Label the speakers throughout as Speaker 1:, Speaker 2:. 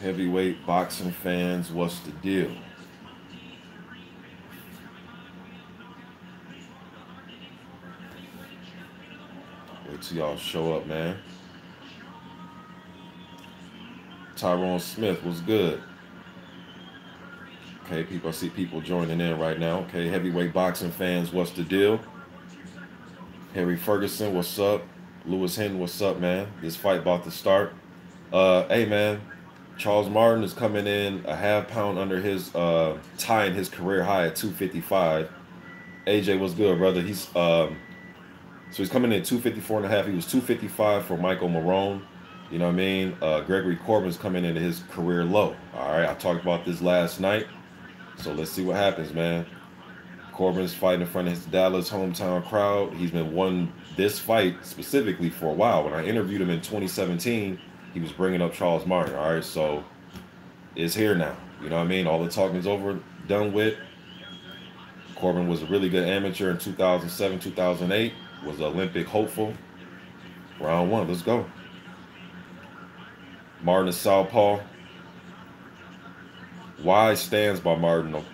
Speaker 1: Heavyweight boxing fans, what's the deal? Wait till y'all show up, man. Tyrone Smith was good. Okay, people, I see people joining in right now. Okay, heavyweight boxing fans, what's the deal? Harry Ferguson, what's up? Lewis Hinton, what's up, man? This fight about to start. Hey, man, Charles Martin is coming in a half pound under his tying his career high at 255. AJ, what's good, brother? So he's coming in 254 and a half. He was 255 for Michael Marone. You know what I mean? Gregory Corbin's coming into his career low. All right, I talked about this last night. So let's see what happens, man. Corbin's fighting in front of his Dallas hometown crowd. He's been won this fight specifically for a while. When I interviewed him in 2017, he was bringing up Charles Martin. All right, so it's here now. You know what I mean? All the talking's over, done with. Corbin was a really good amateur in 2007, 2008. Was an Olympic hopeful. Round one, let's go. Martin is southpaw. Wide stance by Martin.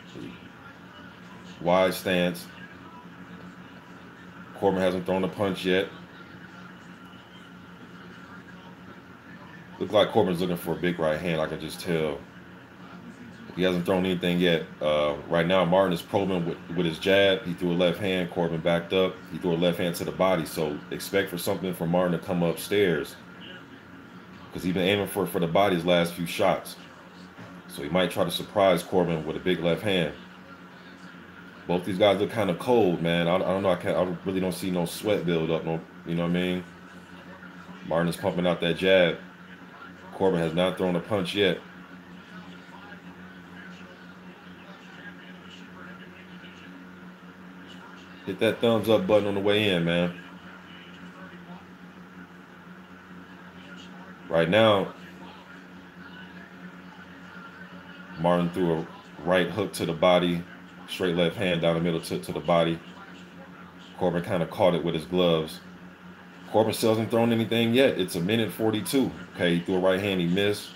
Speaker 1: Wide stance. Corbin hasn't thrown a punch yet. Looks like Corbin's looking for a big right hand, I can just tell. He hasn't thrown anything yet. Right now, Martin is probing with his jab. He threw a left hand. Corbin backed up. He threw a left hand to the body. So expect for something from Martin to come upstairs. Because he's been aiming for the body his last few shots. So he might try to surprise Corbin with a big left hand. Both these guys look kind of cold, man. I don't know. I really don't see no sweat build up. No, you know what I mean? Martin is pumping out that jab. Corbin has not thrown a punch yet. Hit that thumbs up button on the way in, man. Right now, Martin threw a right hook to the body, straight left hand down the middle to the body. Corbin kind of caught it with his gloves. Corbin still hasn't thrown anything yet. It's a minute 42. Okay, he threw a right hand, he missed.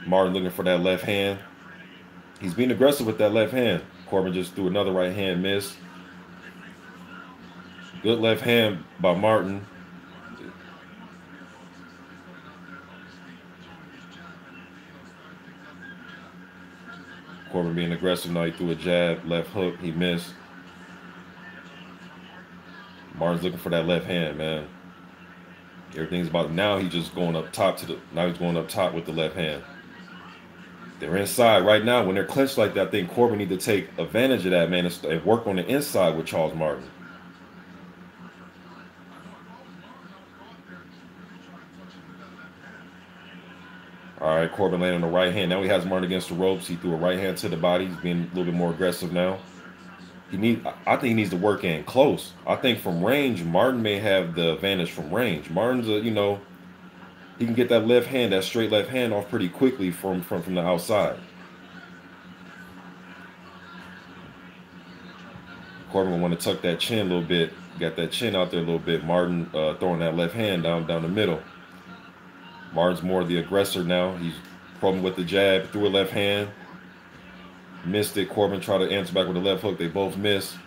Speaker 1: Martin looking for that left hand. He's being aggressive with that left hand. Corbin just threw another right hand, missed. Good left hand by Martin. Corbin being aggressive now. He threw a jab, left hook, he missed. Martin's looking for that left hand, man. Everything's about now. He's just going up top now he's going up top with the left hand. They're inside right now. When they're clenched like that, I think Corbin need to take advantage of that, man, and work on the inside with Charles Martin. All right, Corbin landing on the right hand. Now he has Martin against the ropes. He threw a right hand to the body. He's being a little bit more aggressive now. I think he needs to work in close. I think from range, Martin may have the advantage from range. Martin's he can get that left hand, that straight left hand off pretty quickly from the outside. Corbin will want to tuck that chin a little bit. Got that chin out there a little bit. Martin throwing that left hand down the middle. Martin's more the aggressor now. He's probing with the jab, threw a left hand. Missed it. Corbin tried to answer back with a left hook. They both missed.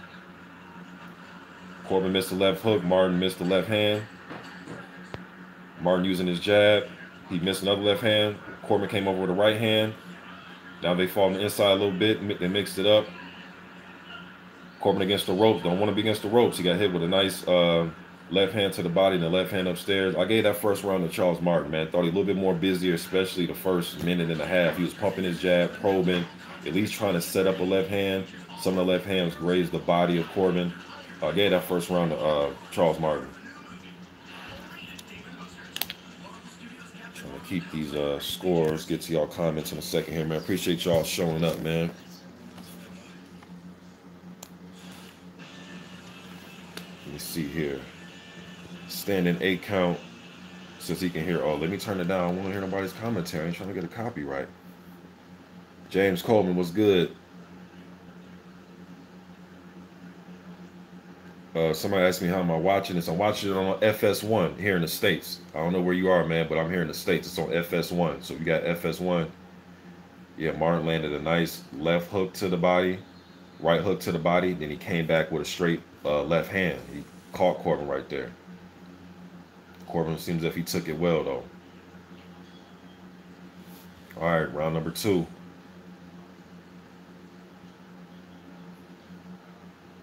Speaker 1: Corbin missed the left hook. Martin missed the left hand. Martin using his jab. He missed another left hand. Corbin came over with a right hand. Now they fall on the inside a little bit. They mixed it up. Corbin against the ropes. Don't want to be against the ropes. He got hit with a nice left hand to the body and the left hand upstairs. I gave that first round to Charles Martin, man. Thought he a little bit more busier, especially the first minute and a half. He was pumping his jab, probing, at least trying to set up a left hand. Some of the left hands grazed the body of Corbin. I gave that first round to Charles Martin. Trying to keep these scores. Get to y'all comments in a second here, man. Appreciate y'all showing up, man. Let me see here. Standing 8 count. Since he can hear. Oh, let me turn it down. I don't want to hear nobody's commentary. I'm trying to get a copyright. James Coleman was good. Somebody asked me how am I watching this. I'm watching it on FS1 here in the States. I don't know where you are, man, but I'm here in the States. It's on FS1. So you got FS1. Yeah, Martin landed a nice left hook to the body, right hook to the body. Then he came back with a straight left hand. He caught Corbin right there. Corbin seems as if he took it well, though. All right, round number 2.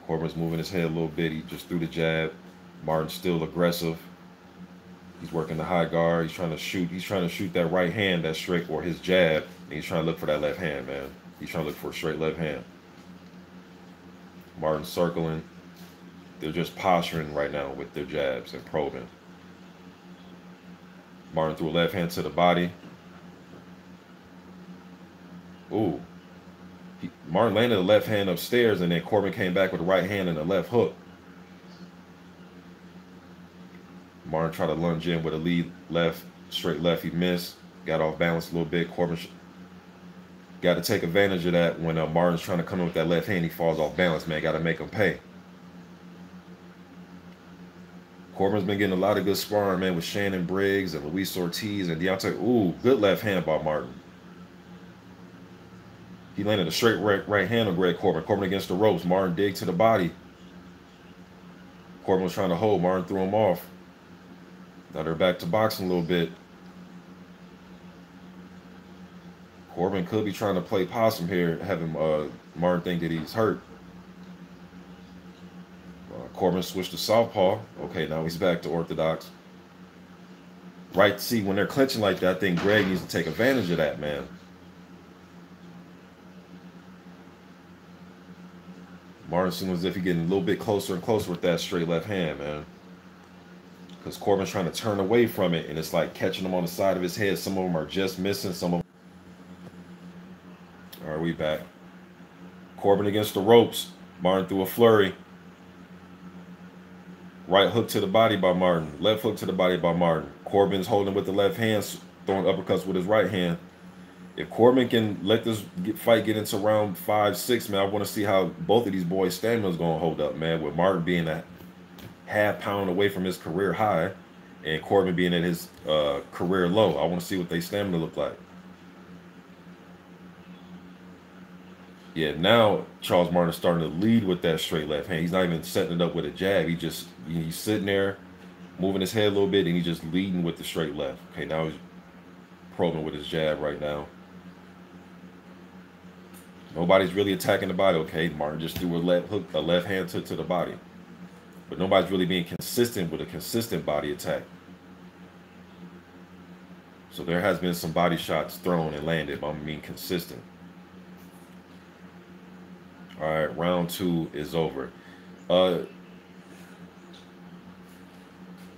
Speaker 1: Corbin's moving his head a little bit. He just threw the jab. Martin's still aggressive. He's working the high guard. He's trying to shoot. He's trying to shoot that right hand, that straight, or his jab. And he's trying to look for that left hand, man. He's trying to look for a straight left hand. Martin's circling. They're just posturing right now with their jabs and probing. Martin threw a left hand to the body. Ooh. Martin landed a left hand upstairs, and then Corbin came back with a right hand and a left hook. Martin tried to lunge in with a lead left, straight left. He missed. Got off balance a little bit. Corbin got to take advantage of that when Martin's trying to come in with that left hand. He falls off balance, man. Got to make him pay. Corbin's been getting a lot of good sparring, man, with Shannon Briggs and Luis Ortiz and Deontay. Ooh, good left hand by Martin. He landed a straight right hand on Greg Corbin. Corbin against the ropes. Martin dig to the body. Corbin was trying to hold. Martin threw him off. Now they're back to boxing a little bit. Corbin could be trying to play possum here, having Martin think that he's hurt. Corbin switched to southpaw. Okay, now he's back to orthodox. Right, see, when they're clinching like that, I think Greg needs to take advantage of that, man. Martin seems as if he's getting a little bit closer and closer with that straight left hand, man. Because Corbin's trying to turn away from it, and it's like catching him on the side of his head. Some of them are just missing. Some of them. All right, we back. Corbin against the ropes. Martin threw a flurry. Right hook to the body by Martin. Left hook to the body by Martin. Corbin's holding with the left hand, throwing uppercuts with his right hand. If Corbin can let this fight get into round 5, 6, man, I want to see how both of these boys' stamina is going to hold up, man. With Martin being a half pound away from his career high and Corbin being at his career low. I want to see what their stamina look like. Yeah, now Charles Martin is starting to lead with that straight left hand. He's not even setting it up with a jab. He's sitting there, moving his head a little bit, and he's just leading with the straight left. Okay, now he's probing with his jab right now. Nobody's really attacking the body. Okay, Martin just threw a left hand to the body. But nobody's really being consistent with a consistent body attack. So there has been some body shots thrown and landed, but I mean consistent. All right, round 2 is over.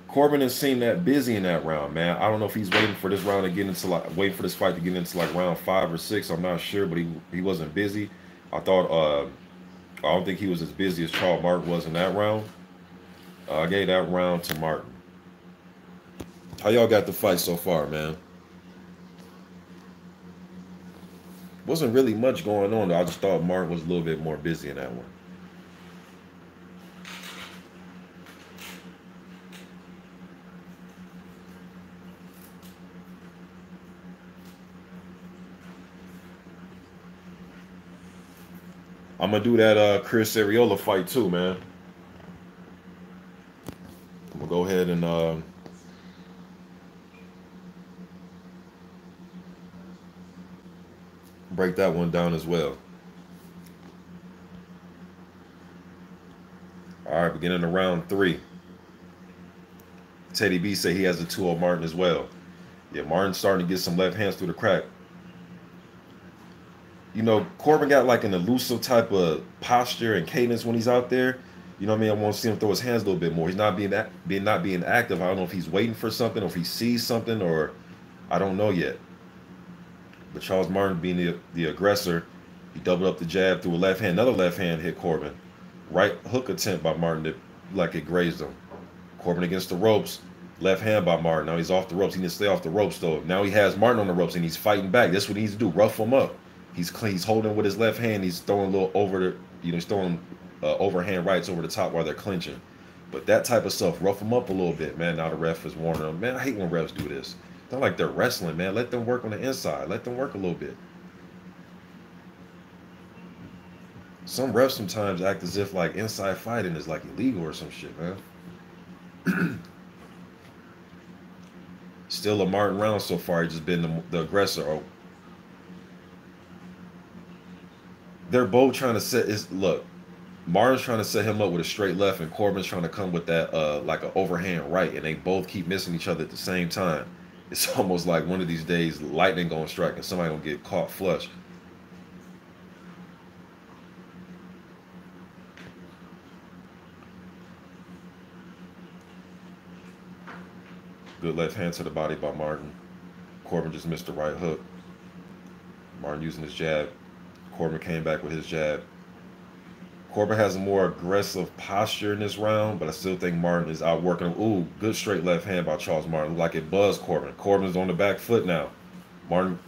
Speaker 1: Corbin didn't seem that busy in that round, man. I don't know if he's waiting for this round to get into waiting for this fight to get into like round 5 or 6. I'm not sure, but he wasn't busy. I don't think he was as busy as Charles Martin was in that round. I gave that round to Martin. How y'all got the fight so far, man? Wasn't really much going on, though. I just thought Martin was a little bit more busy in that one. I'm going to do that Chris Arreola fight too, man. I'm going to go ahead and break that one down as well. All right, beginning of round 3. Teddy B said he has a 2-0 Martin as well. Yeah, Martin's starting to get some left hands through the crack. You know, Corbin got like an elusive type of posture and cadence when he's out there. You know what I mean? I want to see him throw his hands a little bit more. He's not being active. I don't know if he's waiting for something or if he sees something, or I don't know yet. But Charles Martin being the aggressor, he doubled up the jab, threw a left hand. Another left hand hit Corbin. Right hook attempt by Martin that like it grazed him. Corbin against the ropes. Left hand by Martin. Now he's off the ropes. He needs to stay off the ropes though. Now he has Martin on the ropes and he's fighting back. That's what he needs to do. Rough him up. He's holding with his left hand. He's throwing a little over the, he's throwing overhand rights over the top while they're clinching. But that type of stuff, rough them up a little bit, man. Now the ref is warning them. Man, I hate when refs do this. It's not like they're wrestling, man. Let them work on the inside. Let them work a little bit. Some refs sometimes act as if like inside fighting is like illegal or some shit, man. Still a Martin round so far. He's just been the aggressor. Oh, they're both trying to set. Look, Martin's trying to set him up with a straight left, and Corbin's trying to come with that like an overhand right, and they both keep missing each other at the same time. It's almost like one of these days lightning gonna strike and somebody gonna get caught flush. Good left hand to the body by Martin. Corbin just missed the right hook. Martin using his jab. Corbin came back with his jab. Corbin has a more aggressive posture in this round, but I still think Martin is outworking him. Ooh, good straight left hand by Charles Martin. Like it buzzed Corbin. Corbin's on the back foot now. Martin,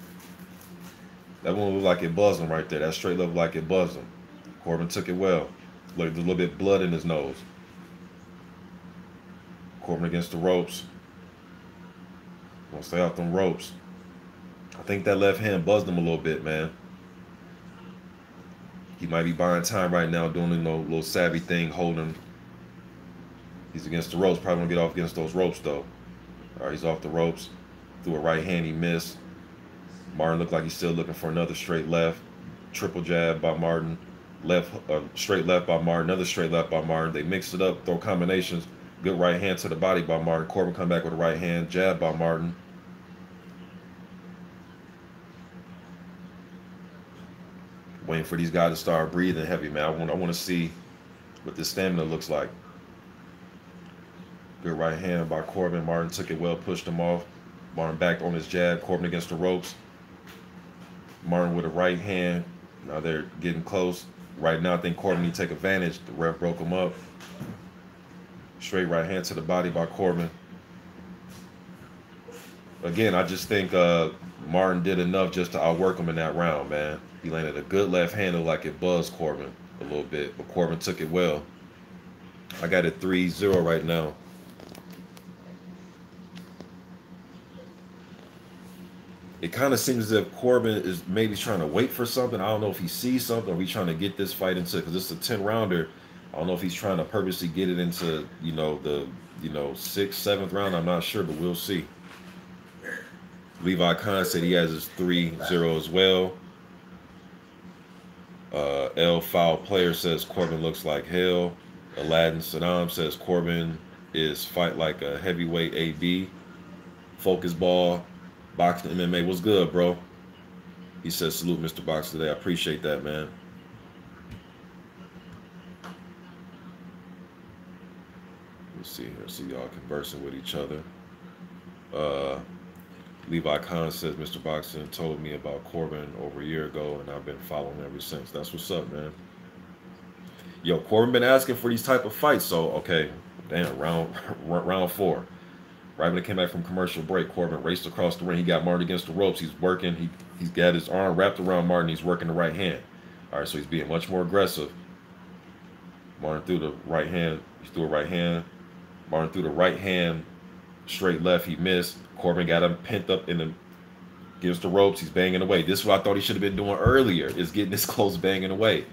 Speaker 1: that one looked like it buzzed him right there. That straight left like it buzzed him. Corbin took it well. Look, there's a little bit of blood in his nose. Corbin against the ropes. Gonna stay off them ropes. I think that left hand buzzed him a little bit, man. He might be buying time right now, doing a little savvy thing, holding. He's against the ropes. Probably gonna get off against those ropes though. All right, he's off the ropes. Threw a right hand, he missed. Martin looked like he's still looking for another straight left. Triple jab by Martin. Straight left by Martin. Another straight left by Martin. They mixed it up, throw combinations. Good right hand to the body by Martin. Corbin come back with a right hand. Jab by Martin. Waiting for these guys to start breathing heavy, man. I want to see what this stamina looks like. Good right hand by Corbin. Martin took it well, pushed him off. Martin backed on his jab. Corbin against the ropes. Martin with a right hand. Now they're getting close. Right now, I think Corbin need to take advantage. The ref broke him up. Straight right hand to the body by Corbin. Again, I just think Martin did enough just to outwork him in that round, man. He landed a good left handle like it buzzed Corbin a little bit, but Corbin took it well. I got it 3-0 right now. It kind of seems as if Corbin is maybe trying to wait for something. I don't know if he sees something or he's trying to get this fight into, because it's a 10-rounder. I don't know if he's trying to purposely get it into, the 6th, 7th round. I'm not sure, but we'll see. Levi Khan said he has his 3-0 as well. L Foul Player says Corbin looks like hell. Aladdin Saddam says Corbin is fight like a heavyweight AB. Focus Ball, Boxing MMA, what's good, bro? He says salute Mr. Box today. I appreciate that, man. Let's see here. See y'all conversing with each other. Levi Khan says Mr. Boxing told me about Corbin over a year ago, and I've been following ever since. That's what's up, man. Yo, Corbin been asking for these type of fights, so okay, damn, round 4. Right when he came back from commercial break, Corbin raced across the ring. He got Martin against the ropes. He's working. He's got his arm wrapped around Martin. He's working the right hand. All right, so he's being much more aggressive. Martin threw the right hand. He threw a right hand. Martin threw the right hand. Straight left, he missed. Corbin got him pent up against the ropes. He's banging away. This is what I thought he should have been doing earlier, is getting this close, banging away.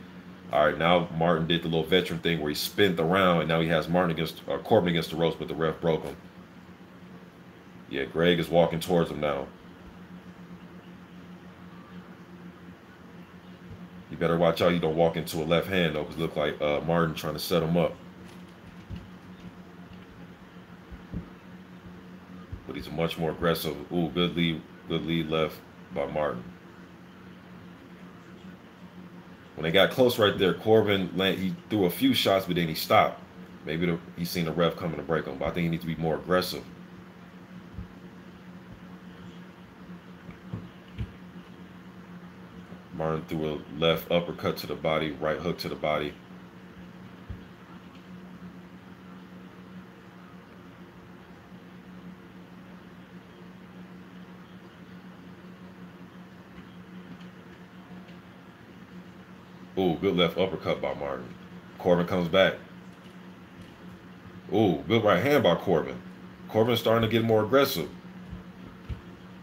Speaker 1: All right, now Martin did the little veteran thing where he spent around, and now he has Corbin against the ropes, but the ref broke him. Yeah, Greg is walking towards him now. You better watch out you don't walk into a left hand, though, because it looked like Martin trying to set him up. But he's much more aggressive. Ooh, good lead left by Martin. When they got close right there, Corbin, he threw a few shots, but then he stopped. Maybe he's seen the ref coming to break him, but I think he needs to be more aggressive. Martin threw a left uppercut to the body, right hook to the body. Ooh, good left uppercut by Martin. Corbin comes back. Ooh, good right hand by Corbin. Corbin's starting to get more aggressive.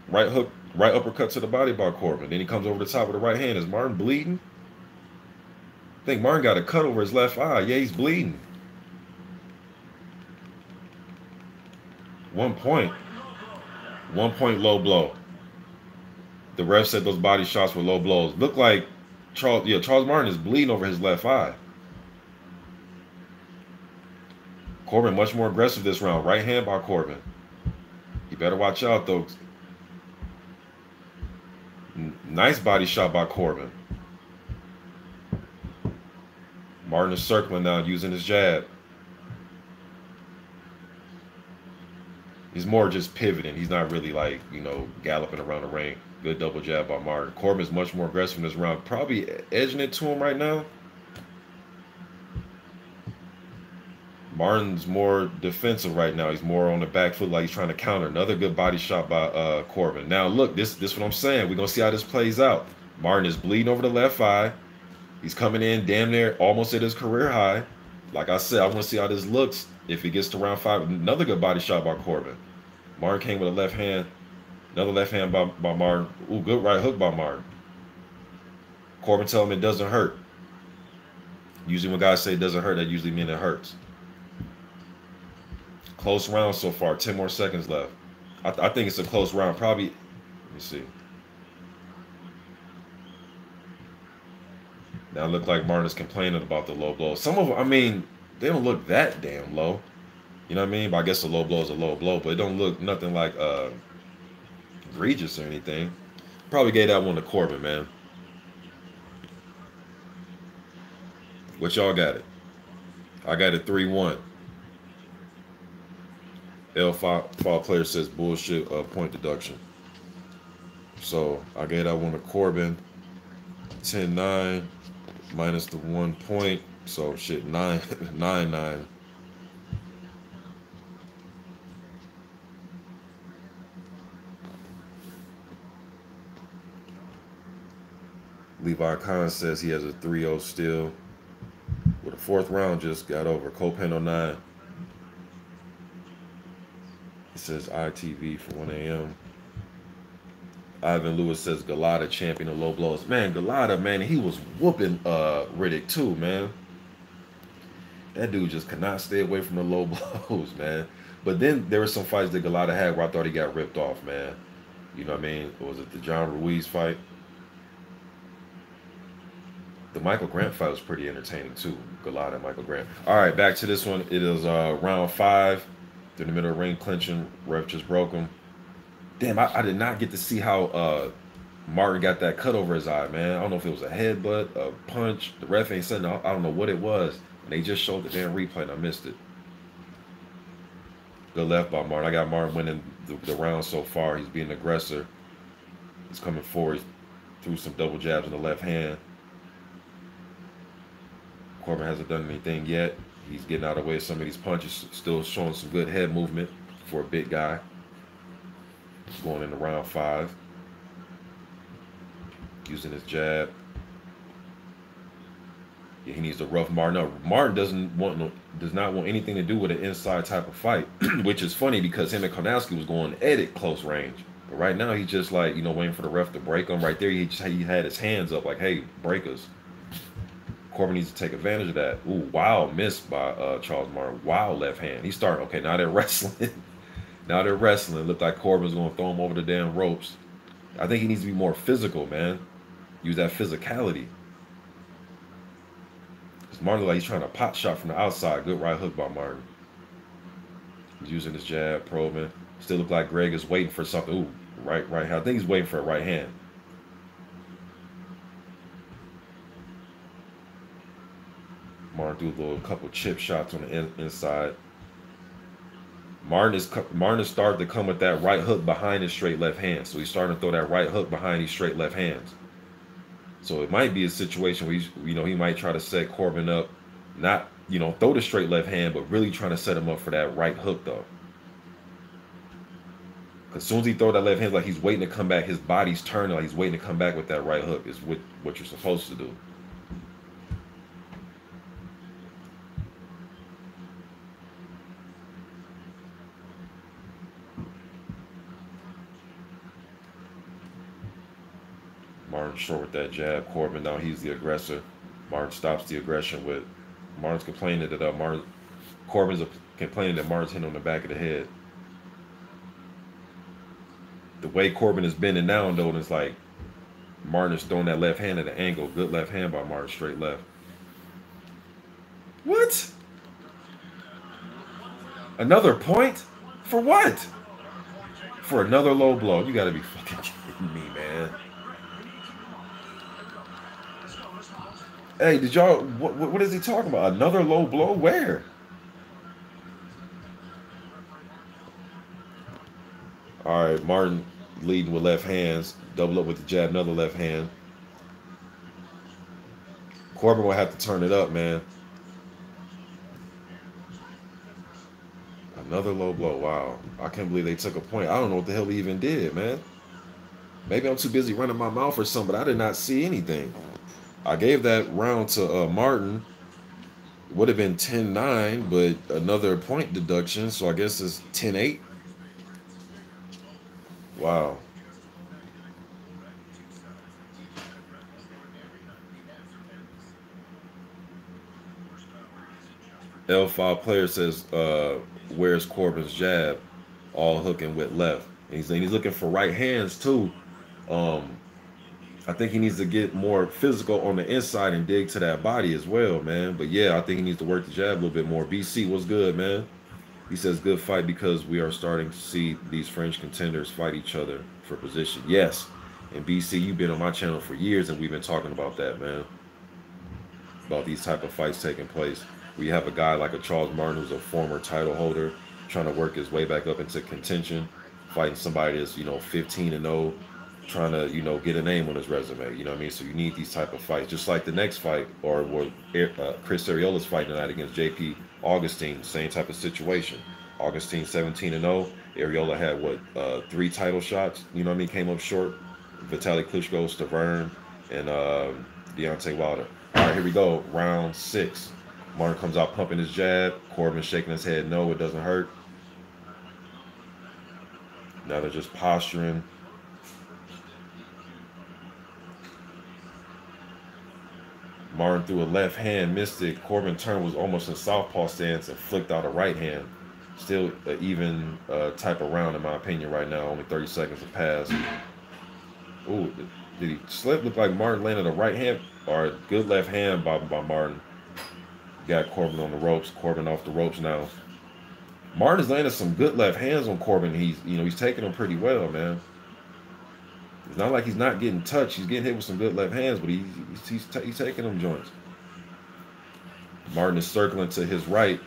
Speaker 1: Right hook, right uppercut to the body by Corbin. Then he comes over the top of the right hand. Is Martin bleeding? I think Martin got a cut over his left eye. Yeah, he's bleeding. 1 point. 1 point low blow. The ref said those body shots were low blows. Looked like Charles Martin is bleeding over his left eye. Corbin much more aggressive this round. Right hand by Corbin. You better watch out, though. Nice body shot by Corbin. Martin is circling now, using his jab. He's more just pivoting. He's not really like, galloping around the ring. Good double jab by Martin. Corbin is much more aggressive in this round. Probably edging it to him right now. Martin's more defensive right now. He's more on the back foot, like he's trying to counter. Another good body shot by Corbin. Now, look, this what I'm saying. We're going to see how this plays out. Martin is bleeding over the left eye. He's coming in damn near almost at his career high. Like I said, I want to see how this looks if he gets to round 5. Another good body shot by Corbin. Martin came with a left hand. Another left hand by Martin. Ooh, good right hook by Martin. Corbin telling him it doesn't hurt. Usually when guys say it doesn't hurt, that usually means it hurts. Close round so far. 10 more seconds left. I think it's a close round. Probably, let me see. Now it looks like Martin is complaining about the low blow. Some of them, I mean, they don't look that damn low. You know what I mean? But I guess a low blow is a low blow. But it don't look nothing like egregious or anything. Probably gave that one to Corbin, man. What y'all got it? I got it 3-1. L5 player says bullshit point deduction. So I gave that one to Corbin. 10-9 minus the 1 point. So shit, 9-9. Levi Khan says he has a 3-0 still. With a 4th round just got over. Copan 09. It says ITV for 1 a.m. Ivan Lewis says Galata champion of low blows. Man, Galata, man, he was whooping Riddick too, man. That dude just could not stay away from the low blows, man. But then there were some fights that Galata had where I thought he got ripped off, man. You know what I mean? Was it the John Ruiz fight? The Michael Grant fight was pretty entertaining too. Galata and Michael Grant. All right, back to this one. It is round 5. They're in the middle of the ring clinching. Ref just broke him. Damn, I did not get to see how Martin got that cut over his eye, man. I don't know if it was a headbutt, a punch. The ref ain't saying, I don't know what it was. And they just showed the damn replay and I missed it. Good left by Martin. I got Martin winning the round so far. He's being an aggressor. He's coming forward. He threw some double jabs in the left hand. Corbin hasn't done anything yet. He's getting out of the way of some of these punches. Still showing some good head movement for a big guy. Going into round 5. Using his jab. Yeah, he needs to rough Martin up. Martin does not want anything to do with an inside type of fight, which is funny because him and Konowski was going at it close range. But right now he's just like, waiting for the ref to break him. Right there, he had his hands up like, hey, break us. Corbin needs to take advantage of that. Ooh, wow, missed by Charles Martin. Wow, left hand. He's starting. Okay, now they're wrestling. Now they're wrestling. Looked like Corbin's going to throw him over the damn ropes. I think he needs to be more physical, man. Use that physicality. Because Martin looked like he's trying to pot shot from the outside. Good right hook by Martin. He's using his jab, probing. Still look like Greg is waiting for something. Ooh, right hand. I think he's waiting for a right hand. Martin threw a couple chip shots on the inside. Martin is starting to come with that right hook behind his straight left hand. So he's starting to throw that right hook behind these straight left hands. So it might be a situation where he might try to set Corbin up, not throw the straight left hand, but really trying to set him up for that right hook though. Because as soon as he throw that left hand, like he's waiting to come back. His body's turning, like he's waiting to come back with that right hook. Is what you're supposed to do. Martin short with that jab. Corbin, now he's the aggressor. Martin stops the aggression with Martin's complaining that Corbin's complaining that Martin's hitting on the back of the head. The way Corbin is bending down, though, it's like Martin is throwing that left hand at an angle. Good left hand by Martin, straight left. What? Another point? For what? For another low blow. You gotta be fucking kidding me, man. Hey, did y'all, what is he talking about? Another low blow? Where? All right, Martin leading with left hands. Double up with the jab, another left hand. Corbin will have to turn it up, man. Another low blow. Wow. I can't believe they took a point. I don't know what the hell he even did, man. Maybe I'm too busy running my mouth or something, but I did not see anything. I gave that round to Martin. Would have been 10-9, but another point deduction, so I guess it's 10-8. Wow. L5 player says, where's Corbin's jab? All hooking with left. And he's looking for right hands too. I think he needs to get more physical on the inside and dig to that body as well, man. But yeah, I think he needs to work the jab a little bit more. BC, what's good, man? He says, good fight because we are starting to see these French contenders fight each other for position. Yes. And BC, you've been on my channel for years, and we've been talking about that, man. About these type of fights taking place. We have a guy like a Charles Martin who's a former title holder trying to work his way back up into contention, fighting somebody that's, 15-0, trying to, get a name on his resume. You know what I mean? So you need these type of fights. Just like the next fight, or what Chris Ariola's fighting tonight against JP Augustine, same type of situation. Augustine 17-0. Ariola had, 3 title shots, you know what I mean? Came up short. Vitaly Klitschko, Stavern, and Deontay Wilder. All right, here we go. Round 6. Martin comes out pumping his jab. Corbin shaking his head, no, it doesn't hurt. Now they're just posturing. Martin threw a left hand, missed it. Corbin turned, was almost in southpaw stance and flicked out a right hand. Still an even type of round in my opinion right now. Only 30 seconds to pass. Ooh, did he slip? Looked like Martin landed a right hand or a good left hand by Martin. Got Corbin on the ropes. Corbin off the ropes now. Martin's landed some good left hands on Corbin. He's taking them pretty well, man. It's not like he's not getting touched. He's getting hit with some good left hands, but he's taking them joints. Martin is circling to his right.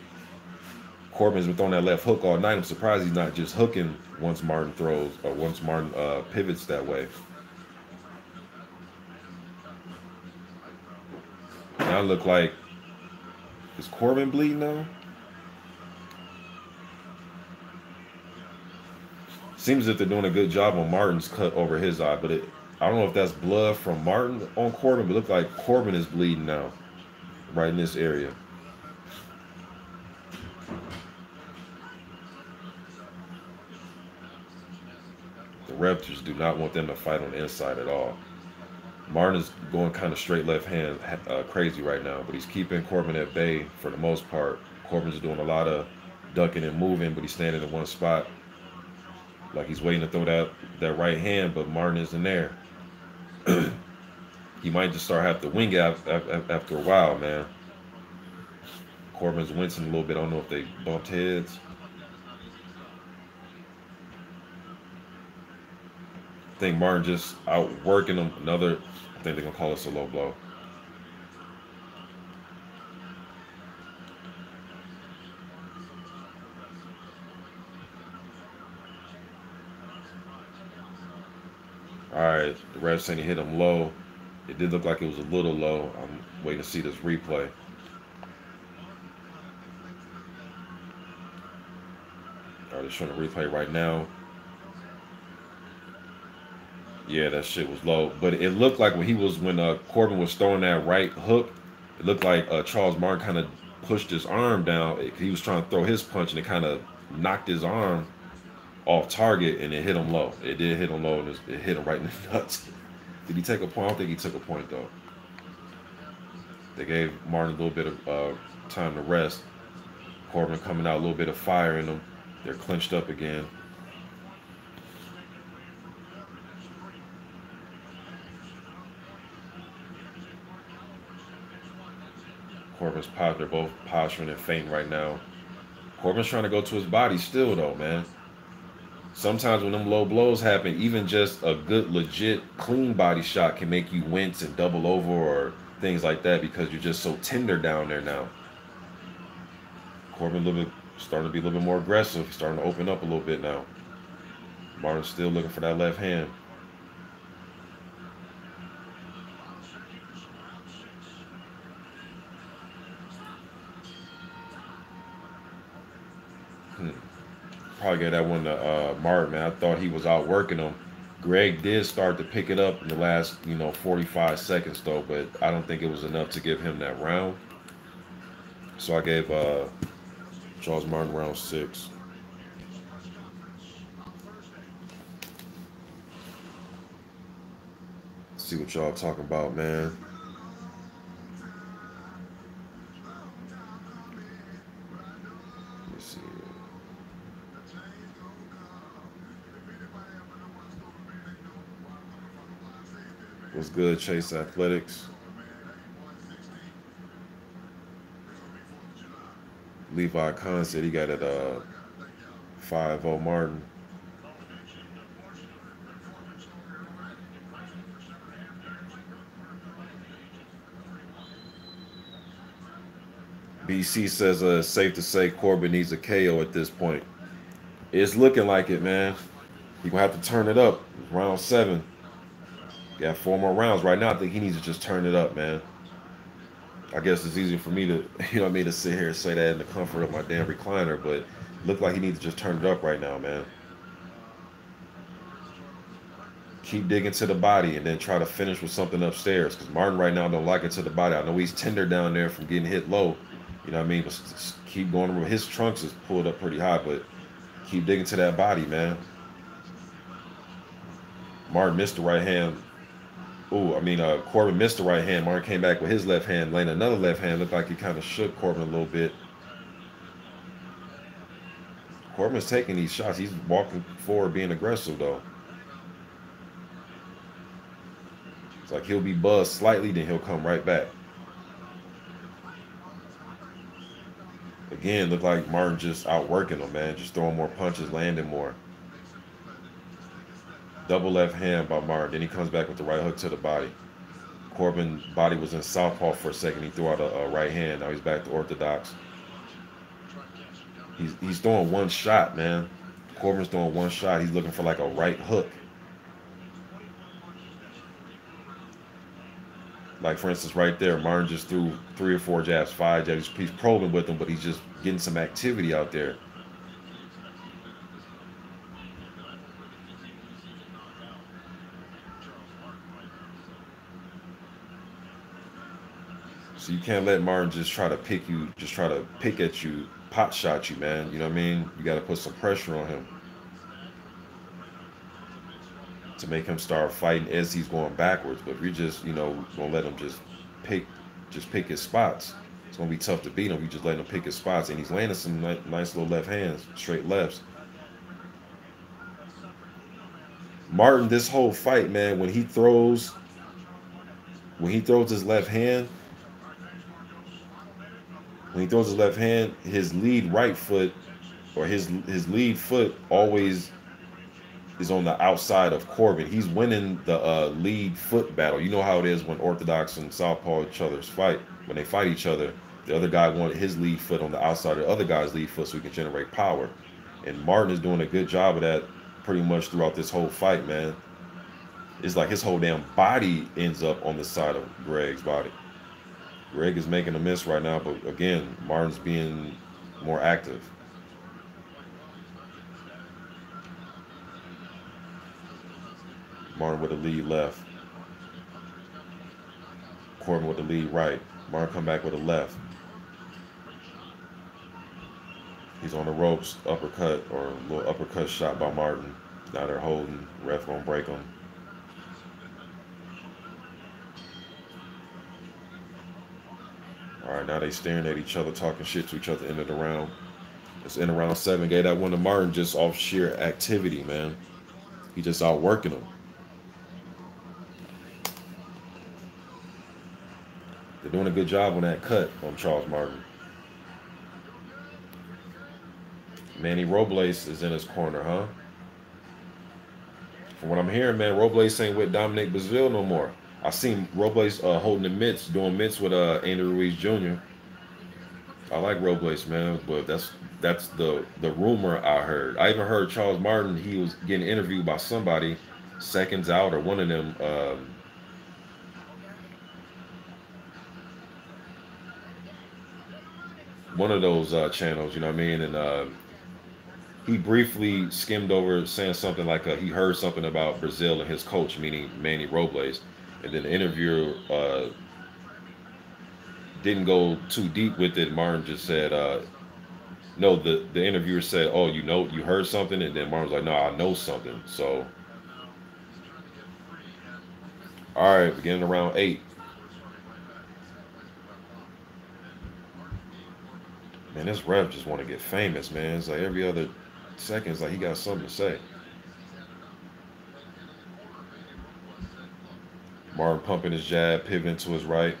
Speaker 1: Corbin's been throwing that left hook all night. I'm surprised he's not just hooking once Martin throws or once Martin pivots that way. Now it look like, is Corbin bleeding now? Seems as if they're doing a good job on Martin's cut over his eye, but I don't know if that's blood from Martin on Corbin, but it looks like Corbin is bleeding now, right in this area. The refs just do not want them to fight on the inside at all. Martin is going kind of straight left hand, crazy right now, but he's keeping Corbin at bay for the most part. Corbin's doing a lot of ducking and moving, but he's standing in one spot. Like he's waiting to throw that right hand, but Martin isn't there. He might just have to wing it after a while, man. Corbin's wincing a little bit. I don't know if they bumped heads. I think Martin just outworking him. I think they're going to call this a low blow. All right, the ref saying he hit him low. It did look like it was a little low. I'm waiting to see this replay. All right, they're showing the replay right now. Yeah, that shit was low. But it looked like when Corbin was throwing that right hook, it looked like Charles Martin kind of pushed his arm down. He was trying to throw his punch, and it kind of knocked his arm off target, and it hit him low. It did hit him low, and it hit him right in the nuts. Did he take a point? I don't think he took a point though. They gave Martin a little bit of time to rest. Corbin coming out, a little bit of fire in them. They're clinched up again. Corbin's pop. They're both posturing and fainting right now. Corbin's trying to go to his body still though, man. Sometimes when them low blows happen, even just a good, legit, clean body shot can make you wince and double over or things like that because you're just so tender down there now. Corbin a little bit starting to be a little bit more aggressive. He's starting to open up a little bit now. Martin's still looking for that left hand. Probably get that one to Martin, man. I thought he was outworking him. Greg did start to pick it up in the last, 45 seconds though, but I don't think it was enough to give him that round. So I gave Charles Martin round 6. See what y'all talking about, man. Let me see. What's good, Chase Athletics? Levi Khan said he got it 5-0 Martin. BC says it's safe to say Corbin needs a KO at this point. It's looking like it, man. He gonna have to turn it up. Round 7. Got 4 more rounds. Right now, I think he needs to just turn it up, man. I guess it's easier for me to, to sit here and say that in the comfort of my damn recliner, but look like he needs to just turn it up right now, man. Keep digging to the body and then try to finish with something upstairs, because Martin right now don't like it to the body. I know he's tender down there from getting hit low, you know what I mean? But keep going. His trunks is pulled up pretty high, but keep digging to that body, man. Martin missed the right hand. Corbin missed the right hand. Martin came back with his left hand, laying another left hand. Looked like he kind of shook Corbin a little bit. Corbin's taking these shots. He's walking forward, being aggressive, though. It's like he'll be buzzed slightly, then he'll come right back. Again, looked like Martin just outworking him, man. Just throwing more punches, landing more. Double left hand by Martin. Then he comes back with the right hook to the body. Corbin's body was in southpaw for a second. He threw out a right hand. Now he's back to orthodox. He's throwing one shot, man. Corbin's throwing one shot. He's looking for like a right hook. Like, for instance, right there, Martin just threw 3 or 4 jabs, 5 jabs. He's probing with them, but he's just getting some activity out there. So you can't let Martin just try to pick at you, pot shot you, man. You know what I mean? You got to put some pressure on him to make him start fighting as he's going backwards. But if you're just, gonna let him just pick his spots, it's gonna be tough to beat him. You just let him pick his spots, and he's landing some nice little left hands, straight lefts. Martin, this whole fight, man, when he throws his left hand. When he throws his left hand, his lead right foot, or his lead foot, always is on the outside of Corbin. He's winning the lead foot battle. You know how it is when orthodox and southpaw when they fight each other. The other guy wanted his lead foot on the outside of the other guy's lead foot so he can generate power. And Martin is doing a good job of that pretty much throughout this whole fight, man. It's like his whole damn body ends up on the side of Greg's body. Greg is making a miss right now, but again, Martin's being more active. Martin with the lead left. Corbin with the lead right. Martin come back with a left. He's on the ropes, uppercut, or a little uppercut shot by Martin. Now they're holding. Ref gonna break him. All right, now they staring at each other, talking shit to each other, end of the round. It's in round 7. Gave that one to Martin just off sheer activity, man. He just outworking him. They're doing a good job on that cut on Charles Martin. Manny Robles is in his corner, huh? From what I'm hearing, man, Robles ain't with Dominic Brazil no more. I seen Robles holding the mitts, doing mitts with Andy Ruiz Jr. I like Robles, man, but that's the rumor I heard. I even heard Charles Martin. He was getting interviewed by somebody, seconds out or one of them. One of those channels, you know what I mean? And he briefly skimmed over saying something like he heard something about Brazil and his coach, meaning Manny Robles. And then the interviewer didn't go too deep with it. Martin just said, no, the interviewer said, oh, you heard something? And then Martin was like, no, I know something. So, all right, beginning of round 8. Man, this ref just want to get famous, man. It's like every other second, it's like he got something to say. Martin pumping his jab, pivoting to his right.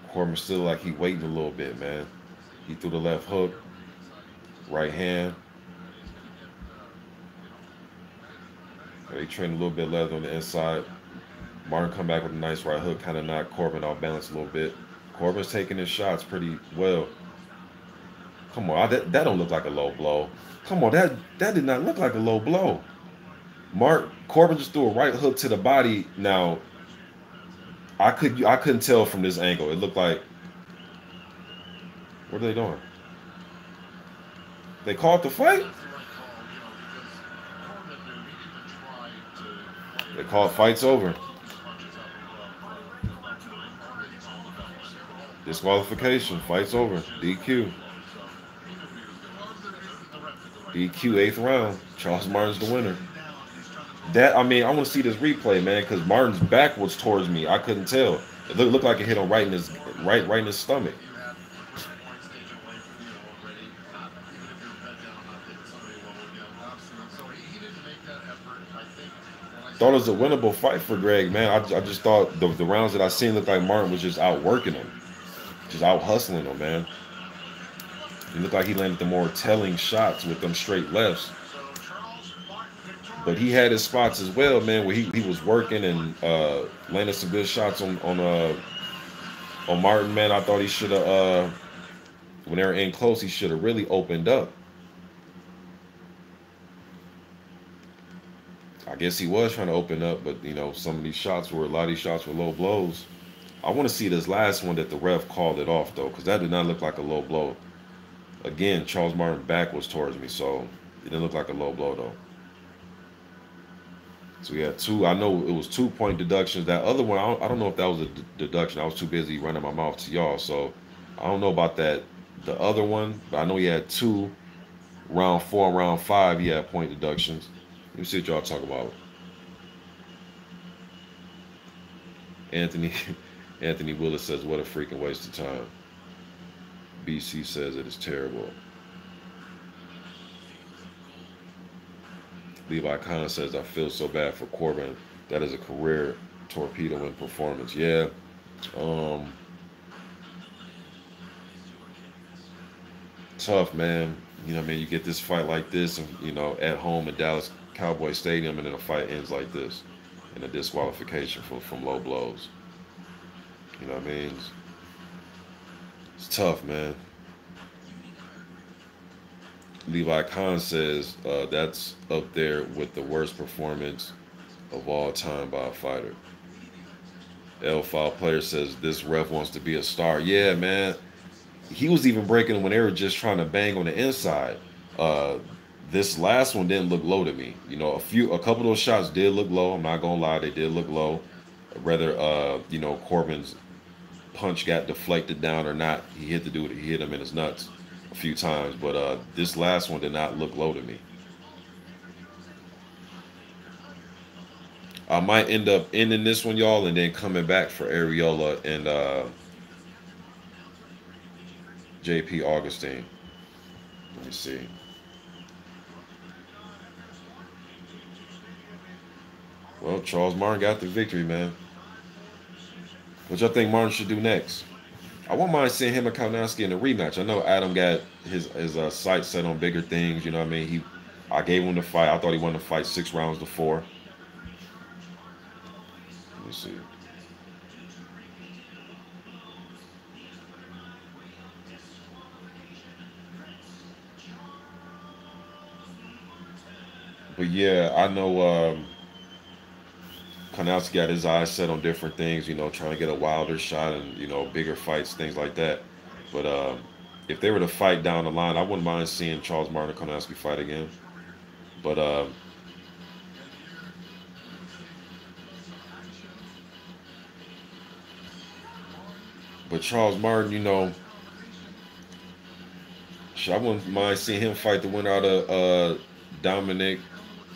Speaker 1: Corbin still like he waiting a little bit, man. He threw the left hook, right hand. They trained a little bit left on the inside. Martin come back with a nice right hook, kind of knocked Corbin off balance a little bit. Corbin's taking his shots pretty well. Come on, that don't look like a low blow. Come on, that did not look like a low blow. Corbin just threw a right hook to the body. Now, I couldn't tell from this angle. It looked like, what are they doing? They called the fight? They called fights over. Disqualification, fights over. DQ. DQ 8th round. Charles Martin's the winner. I want to see this replay, man, because Martin's back was towards me. I couldn't tell. It looked like it hit him right in his stomach. Thought it was a winnable fight for Greg, man. I just thought the rounds that I seen looked like Martin was just outworking him, just out hustling him, man. It looked like he landed the more telling shots with them straight lefts. But he had his spots as well, man, where he was working and landed some good shots on Martin, man. I thought he should have, when they were in close, he should have really opened up. I guess he was trying to open up, but, a lot of these shots were low blows. I want to see this last one that the ref called it off, though, because that did not look like a low blow. Again, Charles Martin's back was towards me, so it didn't look like a low blow, though. So we had 2. I know it was 2-point deductions. That other one, I don't know if that was a deduction. I was too busy running my mouth to y'all, so I don't know about that. The other one, but I know he had 2. Round 4 and round 5, he had point deductions. Let me see what y'all talk about. Anthony Willis says, what a freaking waste of time. BC says it is terrible. Levi Khan says, I feel so bad for Corbin. That is a career torpedo in performance. Yeah. Tough, man. You get this fight like this, and, at home at Dallas Cowboy Stadium, and then a fight ends like this, and a disqualification from low blows. You know what I mean? It's tough, man. Levi Khan says that's up there with the worst performance of all time by a fighter. L-File Player says this ref wants to be a star. Yeah, man. He was even breaking when they were just trying to bang on the inside. This last one didn't look low to me. A couple of those shots did look low. I'm not gonna lie, they did look low. Whether Corbin's punch got deflected down or not, he hit the dude. He hit him in his nuts a few times, but this last one did not look low to me. I might end up ending this one, y'all, and then coming back for Areola and JP Augustine. Let me see. Well, Charles Martin got the victory, man. What y'all think Martin should do next? I won't mind seeing him and Kalinowski in a rematch. I know Adam got his sights set on bigger things. You know what I mean? I gave him the fight. I thought he won the fight 6 rounds to 4. Let me see. But yeah, I know Kalinowski got his eyes set on different things. You know, trying to get a wilder shot and bigger fights, things like that. But if they were to fight down the line, I wouldn't mind seeing Charles Martin and Kalinowski fight again. But Charles Martin, I wouldn't mind seeing him fight the winner out of Dominic,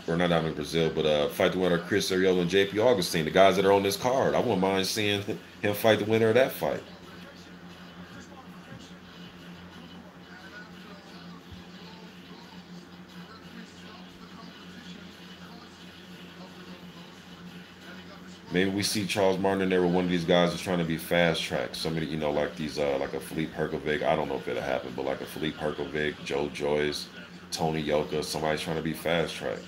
Speaker 1: or not Dominic Brazil, but fight the winner of Chris Arreola and JP Augustine, the guys that are on this card. I wouldn't mind seeing him fight the winner of that fight. Maybe we see Charles Martin in there with one of these guys that's trying to be fast track. Somebody, like these, like a Philippe Herkovic. I don't know if it'll happen, but like a Philippe Herkovic, Joe Joyce, Tony Yoka. Somebody's trying to be fast track.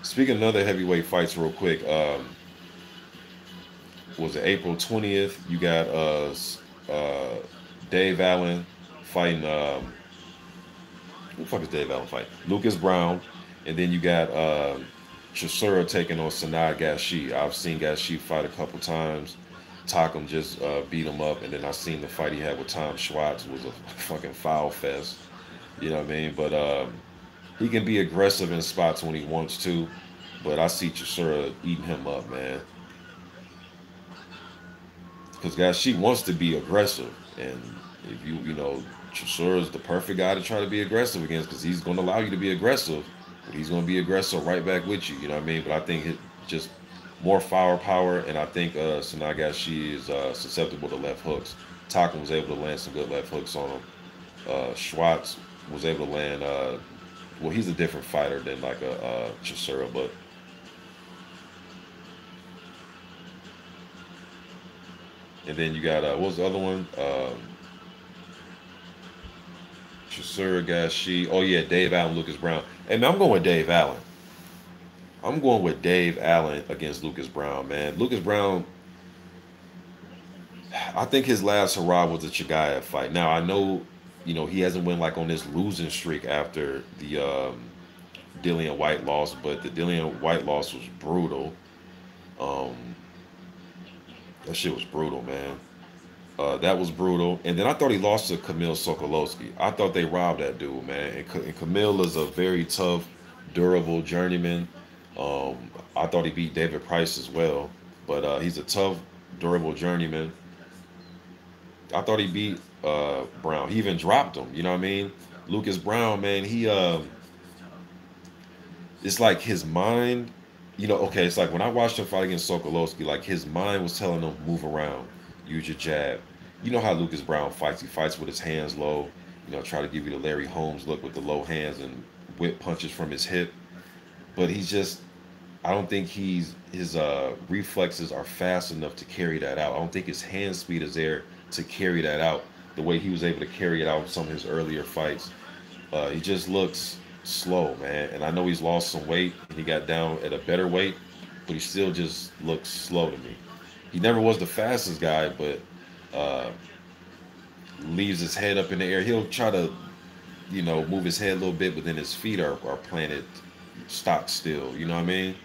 Speaker 1: Speaking of other heavyweight fights, real quick, was it April 20th? You got Dave Allen fighting. Who the fuck is Dave Allen fighting? Lucas Brown, and then you got Chisora taking on Sanaa Gashi. I've seen Gashi fight a couple times. Takum just beat him up, and then I seen the fight he had with Tom Schwartz was a fucking foul fest. You know what I mean? But he can be aggressive in spots when he wants to. But I see Chisora eating him up, man. Because Gashi wants to be aggressive, and if Chisora is the perfect guy to try to be aggressive against, because he's going to allow you to be aggressive, but he's going to be aggressive right back with you. You know what I mean? But I think it just more firepower, and I think Sanagashi is susceptible to left hooks. Takum was able to land some good left hooks on him. Schwartz was able to land. Well, he's a different fighter than like a Chisora, but and then you got what was the other one? Chisora Gashi. Oh yeah, Dave Allen, Lucas Brown. And I'm going with Dave Allen. I'm going with Dave Allen against Lucas Brown, man. Lucas Brown, I think his last hurrah was the Chagaya fight. Now I know, he hasn't went like on this losing streak after the Dillian White loss, but the Dillian White loss was brutal. Um, that shit was brutal, man. That was brutal. And then I thought he lost to Kamil Sokolowski. I thought they robbed that dude, man. And Kamil is a very tough, durable journeyman. I thought he beat David Price as well, but he's a tough, durable journeyman. I thought he beat Brown. He even dropped him. You know what I mean? Lucas Brown, man. It's like his mind. Okay. It's like when I watched him fight against Sokolowski, like his mind was telling him move around, use your jab. You know how Lucas Brown fights. He fights with his hands low. Try to give you the Larry Holmes look with the low hands and whip punches from his hip. But he's just, I don't think his reflexes are fast enough to carry that out. I don't think his hand speed is there to carry that out the way he was able to carry it out in some of his earlier fights. He just looks slow, man. And I know he's lost some weight and he got down at a better weight, but he still just looks slow to me. He never was the fastest guy, but leaves his head up in the air. He'll try to, move his head a little bit, but then his feet are planted stock still. You know what I mean?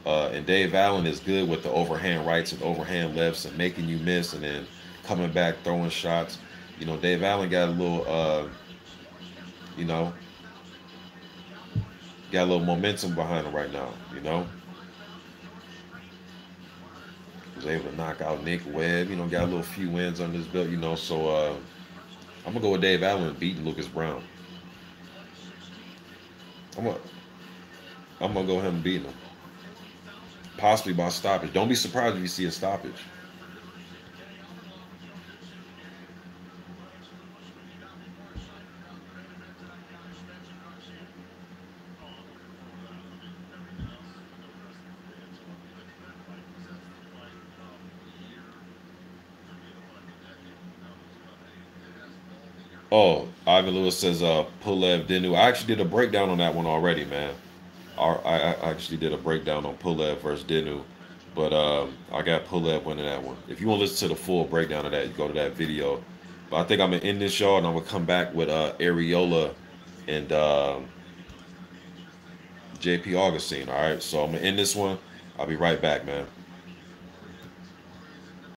Speaker 1: And Dave Allen is good with the overhand rights and overhand lefts and making you miss and then coming back, throwing shots. Dave Allen got a little, you know, got a little momentum behind him right now, Was able to knock out Nick Webb, got a little few wins under his belt, so I'm going to go with Dave Allen beating Lucas Brown. I'm gonna I'm gonna go ahead and beat him, possibly by stoppage. Don't be surprised if you see a stoppage. Oh, Ivan Lewis says Pulev Dinu. I actually did a breakdown on that one already, man. I actually did a breakdown on Pulev versus Dinu, but I got Pulev winning that one. If you want to listen to the full breakdown of that, you go to that video. But I think I'm gonna end this show and I'm gonna come back with Areola and JP Augustine. All right, so I'm gonna end this one. I'll be right back, man.